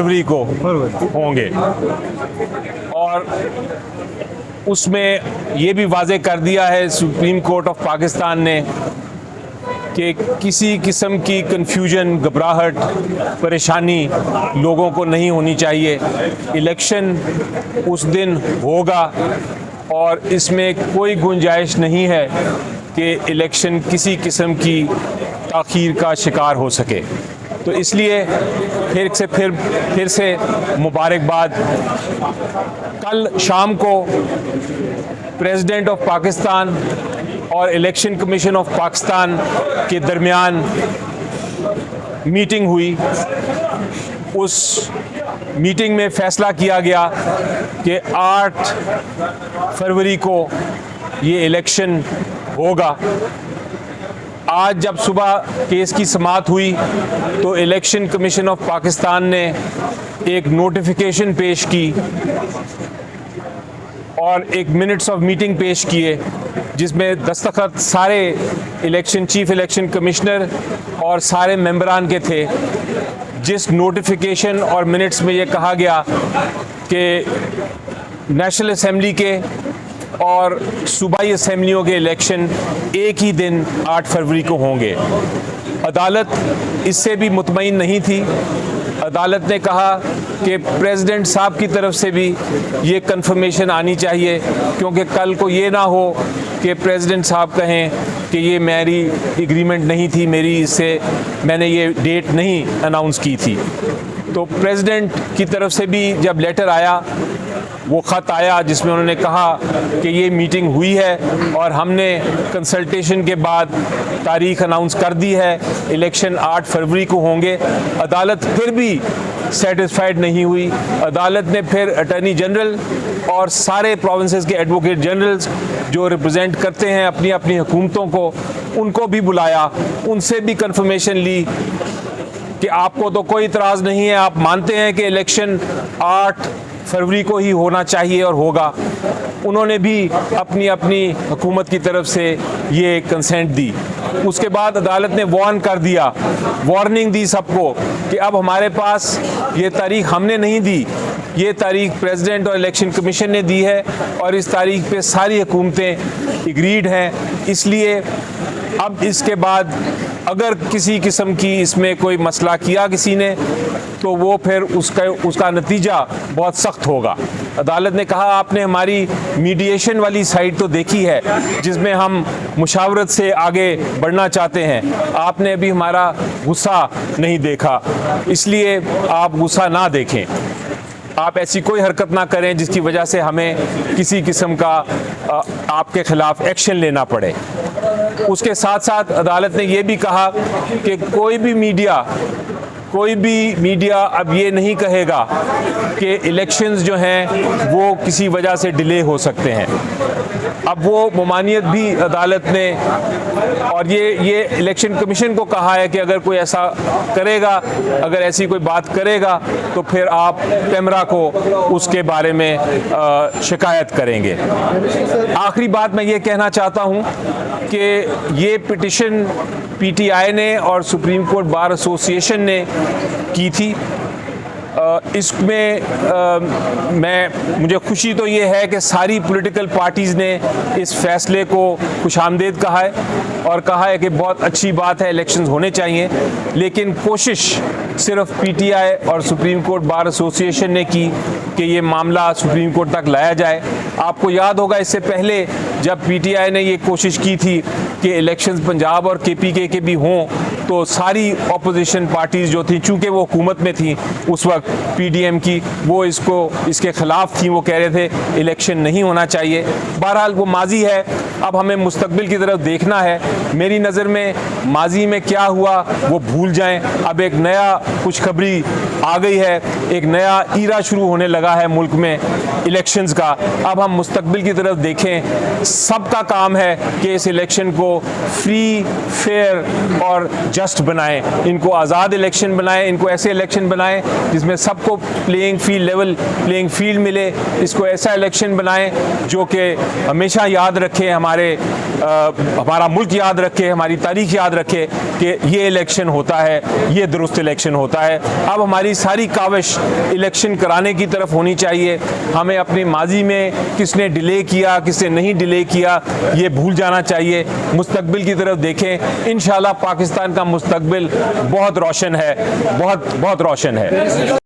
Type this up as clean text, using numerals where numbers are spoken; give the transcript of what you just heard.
फरवरी को होंगे और उसमें ये भी वाज़े कर दिया है सुप्रीम कोर्ट ऑफ पाकिस्तान ने कि किसी किस्म की कन्फ्यूजन, घबराहट, परेशानी लोगों को नहीं होनी चाहिए। इलेक्शन उस दिन होगा और इसमें कोई गुंजाइश नहीं है कि इलेक्शन किसी किस्म की ताख़ीर का शिकार हो सके। तो इसलिए फिर से मुबारकबाद। कल शाम को प्रेसिडेंट ऑफ पाकिस्तान और इलेक्शन कमीशन ऑफ पाकिस्तान के दरमियान मीटिंग हुई। उस मीटिंग में फ़ैसला किया गया कि 8 फरवरी को ये इलेक्शन होगा। आज जब सुबह केस की समाअत हुई तो इलेक्शन कमीशन ऑफ पाकिस्तान ने एक नोटिफिकेशन पेश की और एक मिनट्स ऑफ मीटिंग पेश किए जिसमें दस्तखत सारे चीफ इलेक्शन कमिश्नर और सारे मेंबरान के थे। जिस नोटिफिकेशन और मिनट्स में ये कहा गया कि नेशनल असेंबली के और सूबाई असेंबलियों के इलेक्शन एक ही दिन 8 फरवरी को होंगे। अदालत इससे भी मुतमईन नहीं थी। अदालत ने कहा कि प्रेसिडेंट साहब की तरफ से भी ये कंफर्मेशन आनी चाहिए, क्योंकि कल को ये ना हो कि प्रेसिडेंट साहब कहें कि ये मेरी एग्रीमेंट नहीं थी, मैंने ये डेट नहीं अनाउंस की थी। तो प्रेसिडेंट की तरफ से भी जब लेटर आया, वो ख़त आया जिसमें उन्होंने कहा कि ये मीटिंग हुई है और हमने कंसल्टेशन के बाद तारीख अनाउंस कर दी है, इलेक्शन 8 फरवरी को होंगे। अदालत फिर भी सेटिस्फाइड नहीं हुई। अदालत ने फिर अटॉर्नी जनरल और सारे प्रोविंसेस के एडवोकेट जनरल्स जो रिप्रेजेंट करते हैं अपनी अपनी हुकूमतों को, उनको भी बुलाया, उनसे भी कंफर्मेशन ली कि आपको तो कोई इतराज़ नहीं है, आप मानते हैं कि इलेक्शन 8 फरवरी को ही होना चाहिए और होगा। उन्होंने भी अपनी अपनी हुकूमत की तरफ से ये कंसेंट दी। उसके बाद अदालत ने वार्निंग दी सबको कि अब हमारे पास ये तारीख हमने नहीं दी, ये तारीख प्रेसिडेंट और इलेक्शन कमीशन ने दी है और इस तारीख पे सारी हुकूमतें एग्रीड हैं। इसलिए अब इसके बाद अगर किसी किस्म की इसमें कोई मसला किया किसी ने, तो वो फिर उसका नतीजा बहुत सख्त होगा। अदालत ने कहा आपने हमारी मीडिएशन वाली साइड तो देखी है जिसमें हम मुशावरत से आगे बढ़ना चाहते हैं, आपने अभी हमारा गुस्सा नहीं देखा, इसलिए आप गुस्सा ना देखें, आप ऐसी कोई हरकत ना करें जिसकी वजह से हमें किसी किस्म का आपके ख़िलाफ़ एक्शन लेना पड़े। उसके साथ साथ अदालत ने यह भी कहा कि कोई भी मीडिया अब ये नहीं कहेगा कि इलेक्शंस जो हैं वो किसी वजह से डिले हो सकते हैं। अब वो ममानियत भी अदालत ने और ये इलेक्शन कमीशन को कहा है कि अगर कोई ऐसा करेगा, अगर ऐसी कोई बात करेगा तो फिर आप कैमरा को उसके बारे में शिकायत करेंगे। आखिरी बात मैं ये कहना चाहता हूँ कि ये पिटिशन पीटीआई ने और सुप्रीम कोर्ट बार एसोसिएशन ने की थी। इसमें मुझे खुशी तो ये है कि सारी पॉलिटिकल पार्टीज़ ने इस फैसले को खुशामदीद कहा है और कहा है कि बहुत अच्छी बात है, इलेक्शंस होने चाहिए। लेकिन कोशिश सिर्फ पीटीआई और सुप्रीम कोर्ट बार एसोसिएशन ने की कि ये मामला सुप्रीम कोर्ट तक लाया जाए। आपको याद होगा इससे पहले जब पीटीआई ने ये कोशिश की थी कि इलेक्शंस पंजाब और केपीके के भी हों, तो सारी अपोजिशन पार्टीज़ जो थी, चूँकि वो हुकूमत में थी उस वक्त पीडीएम की, वो इसके ख़िलाफ़ थी, वो कह रहे थे इलेक्शन नहीं होना चाहिए। बहरहाल वो माजी है, अब हमें मुस्तकबिल की तरफ देखना है। मेरी नज़र में माजी में क्या हुआ वो भूल जाएं, अब एक नया खुशखबरी आ गई है, एक नया ईरा शुरू होने लगा है मुल्क में इलेक्शंस का। अब हम मुस्तकबिल की तरफ देखें। सबका काम है कि इस इलेक्शन को फ्री, फेयर और जस्ट बनाएं, इनको आज़ाद इलेक्शन बनाएं, इनको ऐसे इलेक्शन बनाएं जिसमें सबको प्लेइंग फील्ड मिले। इसको ऐसा इलेक्शन बनाएं जो कि हमेशा याद रखे, हमारा मुल्क याद रखे, हमारी तारीख याद रखे कि ये इलेक्शन होता है, ये दुरुस्त इलेक्शन होता है। अब हमारी हमारी सारी काविश इलेक्शन कराने की तरफ होनी चाहिए। हमें अपने माजी में किसने डिले किया, किसने नहीं डिले किया, ये भूल जाना चाहिए। मुस्तकबिल की तरफ देखें। इंशाल्लाह पाकिस्तान का मुस्तकबिल बहुत रोशन है, बहुत बहुत रोशन है।